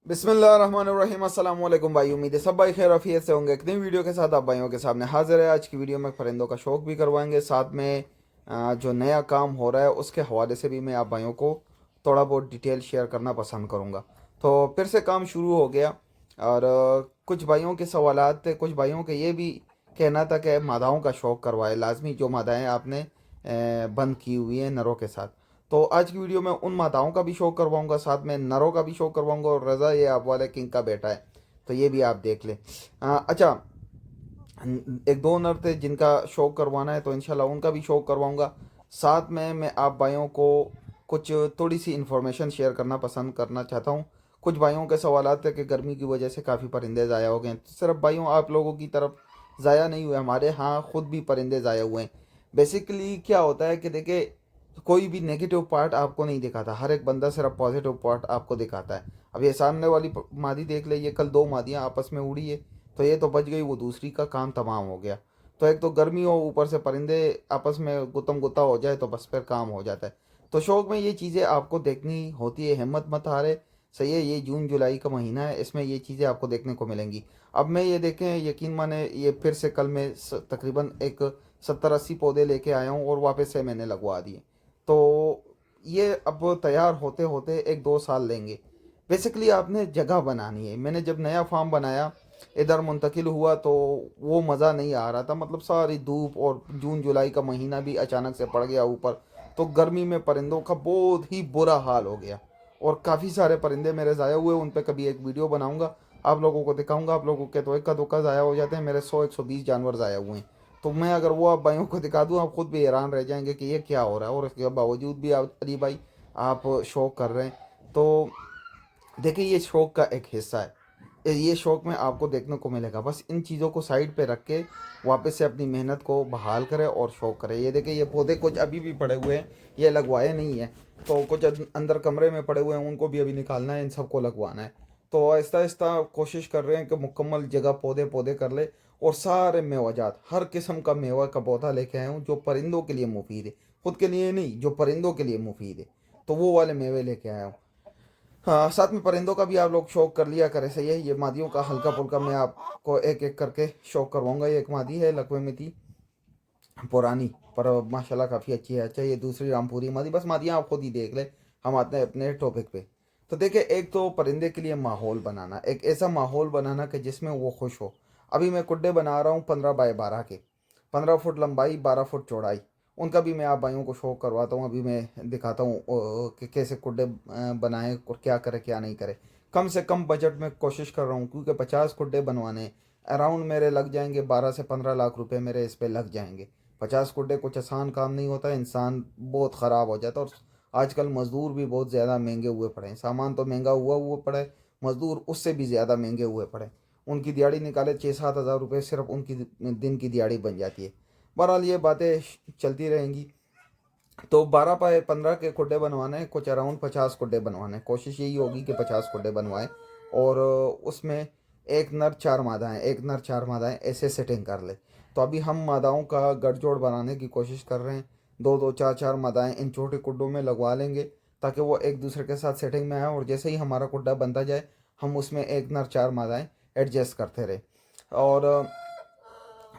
बिस्मिल्लाहिर्रहमानिर्रहीम। अस्सलाम वालेकुम भाई। उम्मीद है सब भाई खैर आफियत से होंगे। एक नई वीडियो के साथ आप भाइयों के सामने हाजिर है। आज की वीडियो में परिंदों का शौक भी करवाएंगे, साथ में जो नया काम हो रहा है उसके हवाले से भी मैं आप भाइयों को थोड़ा बहुत डिटेल शेयर करना पसंद करूँगा। तो फिर से काम शुरू हो गया और कुछ भाइयों के सवालात थे, कुछ भाइयों के ये भी कहना था कि मादाओं का शौक करवाए लाजमी, जो मादाएँ आपने बंद की हुई हैं नरों के साथ। तो आज की वीडियो में उन माताओं का भी शो करवाऊंगा, साथ में नरों का भी शो करवाऊंगा, और रज़ा ये आप वाले किंग का बेटा है तो ये भी आप देख लें। अच्छा, एक दो नर थे जिनका शो करवाना है तो इंशाल्लाह उनका भी शो करवाऊंगा। साथ में मैं आप भाइयों को कुछ थोड़ी सी इन्फॉर्मेशन शेयर करना पसंद करना चाहता हूँ। कुछ भाइयों के सवाल थे कि गर्मी की वजह से काफ़ी परिंदे ज़ाया हो गए हैं। तो सिर्फ भाइयों आप लोगों की तरफ ज़ाया नहीं हुए, हमारे यहाँ खुद भी परिंदे ज़ाया हुए हैं। बेसिकली क्या होता है कि देखिए, कोई भी नेगेटिव पार्ट आपको नहीं दिखाता, हर एक बंदा सिर्फ पॉजिटिव पार्ट आपको दिखाता है। अब ये सामने वाली मादी देख ले, ये कल दो मादियाँ आपस में उड़ी है तो ये तो बच गई, वो दूसरी का काम तमाम हो गया। तो एक तो गर्मी हो, ऊपर से परिंदे आपस में गुतम गुत्ता हो जाए तो बस फिर काम हो जाता है। तो शौक में ये चीज़ें आपको देखनी होती है, हिम्मत मत हारे। सही है, ये जून जुलाई का महीना है, इसमें ये चीज़ें आपको देखने को मिलेंगी। अब मैं ये देखें, यकीन माने ये फिर से कल मैं तकरीबन एक 70-80 पौधे लेके आया हूँ और वापस से मैंने लगवा दिए। तो ये अब तैयार होते होते एक दो साल लेंगे। बेसिकली आपने जगह बनानी है। मैंने जब नया फार्म बनाया, इधर मुंतकिल हुआ तो वो मज़ा नहीं आ रहा था, मतलब सारी धूप, और जून जुलाई का महीना भी अचानक से पड़ गया ऊपर, तो गर्मी में परिंदों का बहुत ही बुरा हाल हो गया। और काफ़ी सारे परिंदे मेरे ज़ाया हुए, उन पर कभी एक वीडियो बनाऊंगा, आप लोगों को दिखाऊंगा। आप लोगों के तो इक्का दुक्का ज़ाया हो जाते हैं, मेरे 100-120 जानवर ज़ाया हुए हैं। तो मैं अगर वो आप भाइयों को दिखा दूँ, आप खुद भी हैरान रह जाएंगे कि ये क्या हो रहा है, और इसके बावजूद भी आप अली भाई आप शौक कर रहे हैं। तो देखिए, ये शौक का एक हिस्सा है, ये शौक में आपको देखने को मिलेगा। बस इन चीज़ों को साइड पे रख के वापस से अपनी मेहनत को बहाल करें और शौक करें। ये देखिए, ये पौधे कुछ अभी भी पड़े हुए हैं, ये लगवाए नहीं हैं। तो कुछ अंदर कमरे में पड़े हुए हैं, उनको भी अभी निकालना है, इन सबको लगवाना है। तो आहिस्ता आहिस्ता कोशिश कर रहे हैं कि मुकम्मल जगह पौधे पौधे कर ले, और सारे मेवाजात, हर किस्म का मेवा का पौधा लेके आया हूँ जो परिंदों के लिए मुफीद है, खुद के लिए नहीं, जो परिंदों के लिए मुफीद है, तो वो वाले मेवे लेके आया हूँ। हाँ, साथ में परिंदों का भी आप लोग शौक कर लिया करें। सही है, ये मादियों का हल्का फुल्का मैं आपको एक एक करके शौक करवाऊंगा। ये एक मादी है, लकवे में थी, पुरानी, पर माशाल्लाह काफ़ी अच्छी है। अच्छा, ये दूसरी रामपुरी मादी। बस मादियाँ आप खुद ही देख ले, हम आते हैं अपने टॉपिक पे। तो देखिए, एक तो परिंदे के लिए माहौल बनाना, एक ऐसा माहौल बनाना कि जिसमें वो खुश हो। अभी मैं कुड्डे बना रहा हूँ 15 बाय 12 के, 15 फुट लंबाई, 12 फुट चौड़ाई। उनका भी मैं आप भाइयों को शौक करवाता हूँ। अभी मैं दिखाता हूँ कि कैसे कुड्डे बनाएं और क्या करे क्या नहीं करे। कम से कम बजट में कोशिश कर रहा हूँ, क्योंकि 50 कुड्डे बनवाने अराउंड मेरे लग जाएंगे 12 से 15 लाख रुपए, मेरे इस पे लग जाएंगे। 50 कुड्डे कुछ आसान काम नहीं होता, इंसान बहुत ख़राब हो जाता है। और आजकल मज़दूर भी बहुत ज़्यादा महंगे हुए पड़े हैं, सामान तो महंगा हुआ पड़ा है, मज़दूर उससे भी ज़्यादा महंगे हुए पड़े हैं। उनकी दिहाड़ी निकाले 6-7 हज़ार रुपये, सिर्फ उनकी दिन की दिहाड़ी बन जाती है। बहरहाल ये बातें चलती रहेंगी। तो 12 बाय 15 के कुड्डे बनवाने हैं, कुछ अराउंड 50 कुड्डे बनवाने हैं। कोशिश यही होगी कि 50 कुड्डे बनवाएं, और उसमें एक नर चार मादाएं, एक नर चार मादाएं, ऐसे सेटिंग कर ले। तो अभी हम मादाओं का गठजोड़ बनाने की कोशिश कर रहे हैं। दो दो चार चार मादाएं इन छोटे कुड्डों में लगवा लेंगे, ताकि वो एक दूसरे के साथ सेटिंग में आए, और जैसे ही हमारा कुड्डा बनता जाए हम उसमें एक नर चार मादाएं एडजस्ट करते रहे। और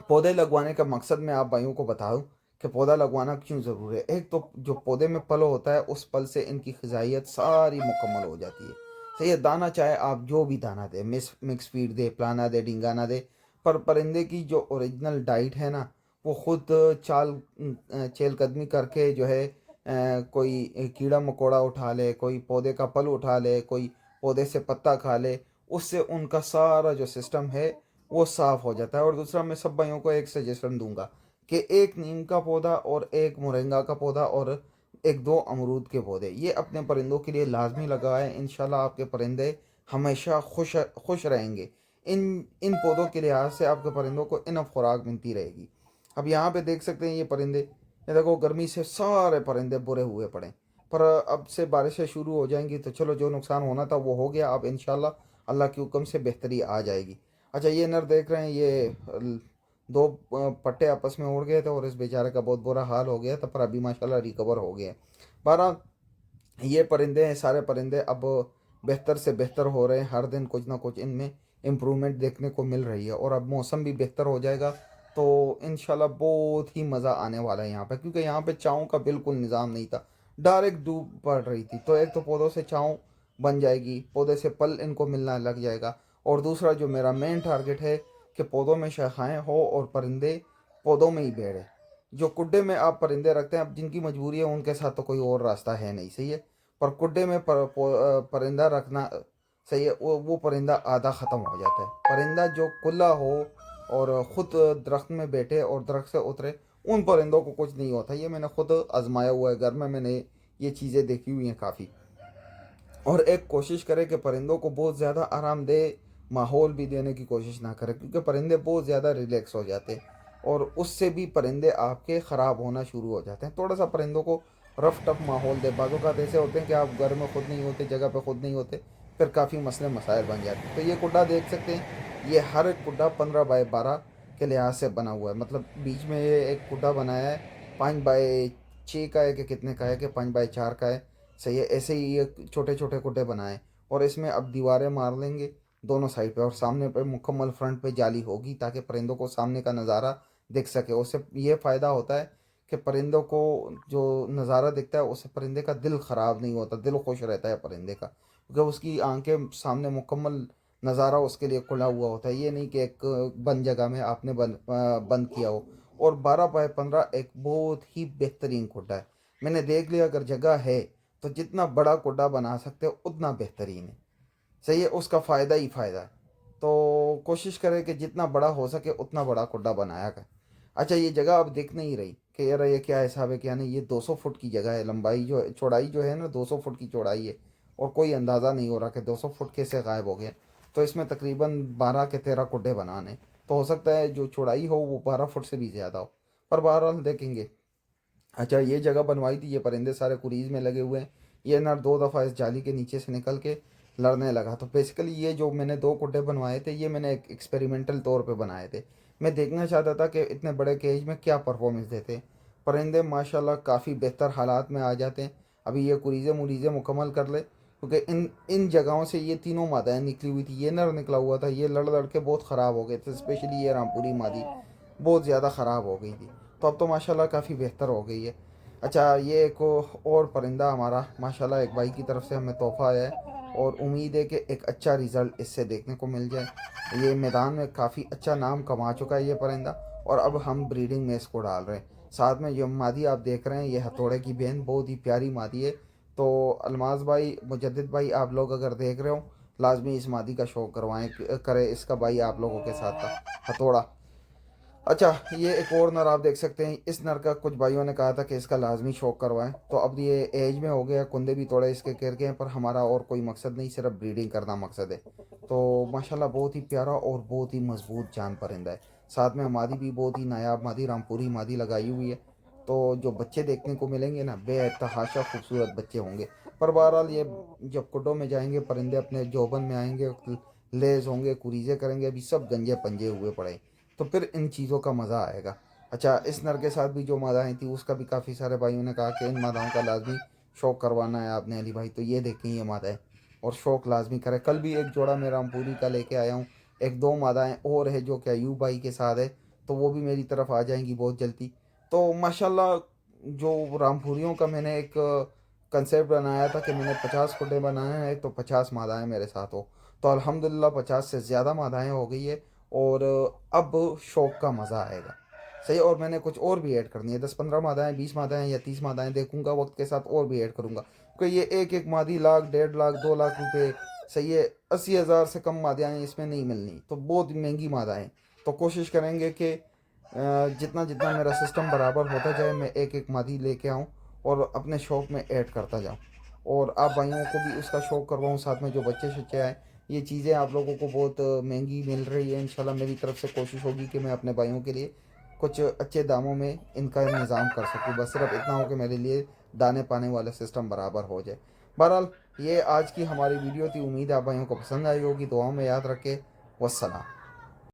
पौधे लगवाने का मकसद मैं आप भाइयों को बताऊं कि पौधा लगवाना क्यों ज़रूरी है। एक तो जो पौधे में पल होता है, उस पल से इनकी ग़िज़ाइयत सारी मुकम्मल हो जाती है। सही है, दाना चाहे आप जो भी दाना दे, मिक्स फीड दे, प्लाना दे, डिंगाना दे, पर परिंदे की जो ओरिजिनल डाइट है ना, वो खुद चहलकदमी करके जो है, कोई कीड़ा मकोड़ा उठा ले, कोई पौधे का पल उठा ले, कोई पौधे से पत्ता खा ले, उससे उनका सारा जो सिस्टम है वो साफ़ हो जाता है। और दूसरा, मैं सब भाइयों को एक सजेशन दूंगा कि एक नीम का पौधा और एक मोरिंगा का पौधा और एक दो अमरूद के पौधे, ये अपने परिंदों के लिए लाजमी लगाएं। इंशाल्लाह आपके परिंदे हमेशा खुश खुश रहेंगे। इन इन पौधों के लिहाज से आपके परिंदों को इनफ खुराक मिलती रहेगी। अब यहाँ पे देख सकते हैं ये परिंदे, ये देखो, गर्मी से सारे परिंदे बुरे हुए पड़े। पर अब से बारिशें शुरू हो जाएंगी तो चलो, जो नुकसान होना था वो हो गया। अब इंशाल्लाह अल्लाह के हुक्म से बेहतरी आ जाएगी। अच्छा, ये नर देख रहे हैं, ये दो पट्टे आपस में उड़ गए थे और इस बेचारे का बहुत बुरा हाल हो गया था, पर अभी माशाल्लाह रिकवर हो गए। बहरहाल, ये परिंदे हैं, सारे परिंदे अब बेहतर से बेहतर हो रहे हैं, हर दिन कुछ ना कुछ इनमें इम्प्रूवमेंट देखने को मिल रही है। और अब मौसम भी बेहतर हो जाएगा तो इंशाल्लाह बहुत ही मज़ा आने वाला है यहाँ पे, क्योंकि यहाँ पे छाँव का बिल्कुल निज़ाम नहीं था, डायरेक्ट धूप पड़ रही थी। तो एक तो पौधों से छाँव बन जाएगी, पौधे से फल इनको मिलना लग जाएगा, और दूसरा जो मेरा मेन टारगेट है कि पौधों में शाखाएँ हो और परिंदे पौधों में ही बैठे। जो कुड्डे में आप परिंदे रखते हैं, अब जिनकी मजबूरी है उनके साथ तो कोई और रास्ता है नहीं, सही है। पर कुड्डे में परिंदा रखना, सही है, वो परिंदा आधा ख़त्म हो जाता है। परिंदा जो खुला हो और ख़ुद दरख्त में बैठे और दरख्त से उतरे, उन परिंदों को कुछ नहीं होता। ये मैंने खुद आजमाया हुआ है, घर में मैंने ये चीज़ें देखी हुई हैं काफ़ी। और एक कोशिश करें कि परिंदों को बहुत ज़्यादा आरामदेह माहौल भी देने की कोशिश ना करें, क्योंकि परिंदे बहुत ज़्यादा रिलैक्स हो जाते हैं और उससे भी परिंदे आपके ख़राब होना शुरू हो जाते हैं। थोड़ा सा परिंदों को रफ टफ माहौल दे। बाज़ों का ऐसे होते हैं कि आप घर में खुद नहीं होते, जगह पे खुद नहीं होते, फिर काफ़ी मसले मसाइल बन जाते हैं। तो ये कुड्डा देख सकते हैं, ये हर एक कुड्डा 15 बाय 12 के लिहाज से बना हुआ है। मतलब बीच में ये एक कुड्डा बनाया है, 5 बाय 6 का है कि कितने का है, कि 5 बाय 4 का है, सही है। ऐसे ही ये छोटे छोटे कुड्डे बनाए और इसमें अब दीवारें मार लेंगे दोनों साइड पे, और सामने पे मुकम्मल फ्रंट पे जाली होगी ताकि परिंदों को सामने का नज़ारा दिख सके। उससे ये फ़ायदा होता है कि परिंदों को जो नज़ारा दिखता है उससे परिंदे का दिल ख़राब नहीं होता, दिल खुश रहता है परिंदे का, क्योंकि उसकी आंखें सामने मुकम्मल नज़ारा उसके लिए खुला हुआ होता है। ये नहीं कि एक बंद जगह में आपने बंद किया हो। और 12 बाय 15 एक बहुत ही बेहतरीन कुड्डा है। मैंने देख लिया, अगर जगह है तो जितना बड़ा कुड्डा बना सकते हो उतना बेहतरीन है, सही है। उसका फ़ायदा ही फ़ायदा है। तो कोशिश करें कि जितना बड़ा हो सके उतना बड़ा कुड्डा बनाया करें। अच्छा, ये जगह अब दिख नहीं रही कि यार ये क्या हिसाब है क्या नहीं। ये 200 फुट की जगह है, लंबाई जो चौड़ाई जो है ना 200 फुट की चौड़ाई है, और कोई अंदाज़ा नहीं हो रहा कि 200 फुट कैसे गायब हो गया। तो इसमें तकरीबन 12 के 13 कुड्डे बनाने, तो हो सकता है जो चौड़ाई हो वो 12 फुट से भी ज़्यादा हो, पर बहरहाल देखेंगे। अच्छा, ये जगह बनवाई थी, ये परिंदे सारे कुरीज में लगे हुए हैं। ये नर 2 दफ़ा इस जाली के नीचे से निकल के लड़ने लगा। तो बेसिकली ये जो मैंने 2 कुड्डे बनवाए थे, ये मैंने एक एक्सपेरिमेंटल तौर पे बनाए थे। मैं देखना चाहता था कि इतने बड़े केज में क्या परफॉर्मेंस देते हैं। परिंदे माशाल्लाह काफ़ी बेहतर हालात में आ जाते हैं। अभी ये कुरीज़े मुरीज़े मुकम्मल कर ले, क्योंकि इन इन जगहों से ये तीनों मादाएँ निकली हुई थी। ये नर निकला हुआ था, ये लड़ लड़ के बहुत ख़राब हो गए थे, स्पेशली ये रामपुरी मादी बहुत ज़्यादा ख़राब हो गई थी। तो अब तो माशाल्लाह काफ़ी बेहतर हो गई है। अच्छा, ये एक और परिंदा हमारा माशाल्लाह एक भाई की तरफ से हमें तोहफ़ा आया है, और उम्मीद है कि एक अच्छा रिज़ल्ट इससे देखने को मिल जाए। ये मैदान में काफ़ी अच्छा नाम कमा चुका है ये परिंदा, और अब हम ब्रीडिंग में इसको डाल रहे हैं। साथ में जो मादी आप देख रहे हैं, ये हथौड़े की बहन बहुत ही प्यारी मादी है। तो अलमाज भाई, मुजद्दिद भाई, आप लोग अगर देख रहे हो, लाजमी इस मादी का शौक करवाएं, करें। इसका भाई आप लोगों के साथ था, हथौड़ा। अच्छा, ये एक और नर आप देख सकते हैं। इस नर का कुछ भाइयों ने कहा था कि इसका लाजमी शौक करवाएं, तो अब ये एज में हो गया, कुंदे भी थोड़े इसके गिर गए हैं, पर हमारा और कोई मकसद नहीं, सिर्फ ब्रीडिंग करना मकसद है। तो माशाल्लाह बहुत ही प्यारा और बहुत ही मजबूत जान परिंदा है। साथ में मादी भी बहुत ही नायाब मादी, रामपुरी मादी लगाई हुई है। तो जो बच्चे देखने को मिलेंगे ना, बेतहाशा खूबसूरत बच्चे होंगे। पर बहरहाल ये जब कुड्डों में जाएंगे, परिंदे अपने जोबन में आएंगे, लेज होंगे, कुरीजे करेंगे, अभी सब गंजे पंजे हुए पड़े हैं, तो फिर इन चीज़ों का मज़ा आएगा। अच्छा, इस नर के साथ भी जो मादाएँ थी उसका भी काफ़ी सारे भाइयों ने कहा कि इन मादाओं का लाजमी शौक करवाना है आपने अली भाई। तो ये देखें ये मादाएँ, और शौक लाजमी करें। कल भी एक जोड़ा मैं रामपुरी का लेके आया हूँ, एक दो मादाएँ और है जो कि अयूब भाई के साथ है, तो वो भी मेरी तरफ आ जाएंगी बहुत जल्दी। तो माशाल्लाह जो रामपुरियों का मैंने एक कंसेप्ट बनाया था कि मैंने 50 कुड्डे बनाए हैं तो 50 मादाएँ मेरे साथ हो, तो अल्हम्दुलिल्लाह 50 से ज़्यादा मादाएँ हो गई है। और अब शौक का मज़ा आएगा, सही। और मैंने कुछ और भी ऐड करनी है, 10 15 मादाएँ, 20 मादाएँ या 30 मादाएँ, देखूंगा वक्त के साथ और भी ऐड करूंगा, क्योंकि ये एक एक मादी लाख, 1.5 लाख, 2 लाख रुपए, सही है। 80,000 से कम मादाएँ इसमें नहीं मिलनी, तो बहुत महंगी मादाएँ। तो कोशिश करेंगे कि जितना जितना मेरा सिस्टम बराबर होता जाए, मैं एक एक मादी लेके आऊँ और अपने शौक़ में ऐड करता जाऊँ, और आप भाइयों को भी उसका शौक़ करवाऊँ। साथ में जो बच्चे शच्चे आए, ये चीज़ें आप लोगों को बहुत महंगी मिल रही है। इंशाल्लाह मेरी तरफ से कोशिश होगी कि मैं अपने भाइयों के लिए कुछ अच्छे दामों में इनका निज़ाम कर सकूँ। बस सिर्फ इतना हो कि मेरे लिए दाने पाने वाला सिस्टम बराबर हो जाए। बहरहाल, ये आज की हमारी वीडियो थी। उम्मीद है आप भाइयों को पसंद आई होगी। दुआओं में याद रखें। वस्सलाम।